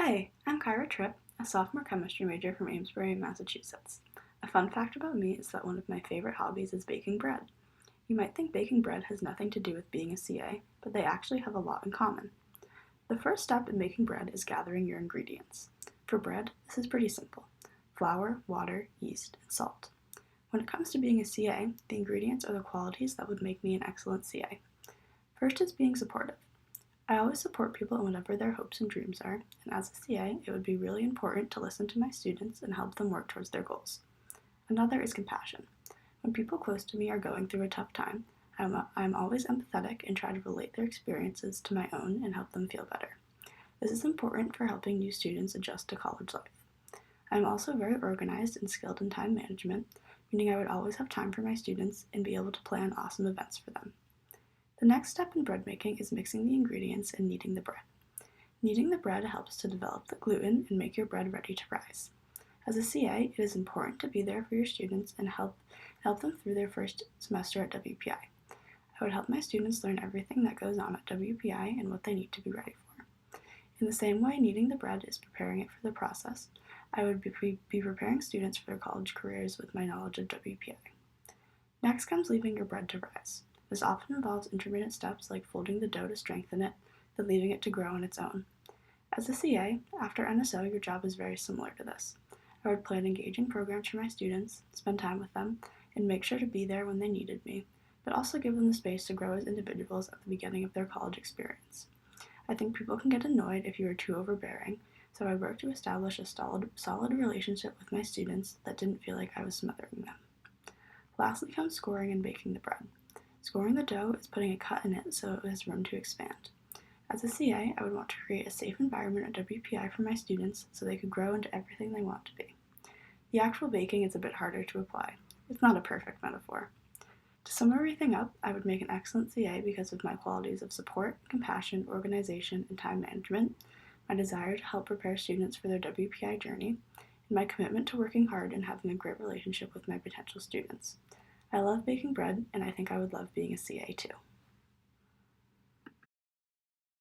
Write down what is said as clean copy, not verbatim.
Hi, I'm Kyra Tripp, a sophomore chemistry major from Amesbury, Massachusetts. A fun fact about me is that one of my favorite hobbies is baking bread. You might think baking bread has nothing to do with being a CA, but they actually have a lot in common. The first step in making bread is gathering your ingredients. For bread, this is pretty simple: flour, water, yeast, and salt. When it comes to being a CA, the ingredients are the qualities that would make me an excellent CA. First is being supportive. I always support people in whatever their hopes and dreams are, and as a CA, it would be really important to listen to my students and help them work towards their goals. Another is compassion. When people close to me are going through a tough time, I'm always empathetic and try to relate their experiences to my own and help them feel better. This is important for helping new students adjust to college life. I'm also very organized and skilled in time management, meaning I would always have time for my students and be able to plan awesome events for them. The next step in bread making is mixing the ingredients and kneading the bread. Kneading the bread helps to develop the gluten and make your bread ready to rise. As a CA, it is important to be there for your students and help them through their first semester at WPI. I would help my students learn everything that goes on at WPI and what they need to be ready for. In the same way kneading the bread is preparing it for the process, I would be preparing students for their college careers with my knowledge of WPI. Next comes leaving your bread to rise. This often involves intermittent steps like folding the dough to strengthen it, then leaving it to grow on its own. As a CA, after NSO, your job is very similar to this. I would plan engaging programs for my students, spend time with them, and make sure to be there when they needed me, but also give them the space to grow as individuals at the beginning of their college experience. I think people can get annoyed if you are too overbearing, so I work to establish a solid relationship with my students that didn't feel like I was smothering them. Lastly comes scoring and baking the bread. Scoring the dough is putting a cut in it so it has room to expand. As a CA, I would want to create a safe environment at WPI for my students so they could grow into everything they want to be. The actual baking is a bit harder to apply. It's not a perfect metaphor. To sum everything up, I would make an excellent CA because of my qualities of support, compassion, organization, and time management, my desire to help prepare students for their WPI journey, and my commitment to working hard and having a great relationship with my potential students. I love baking bread, and I think I would love being a CA too.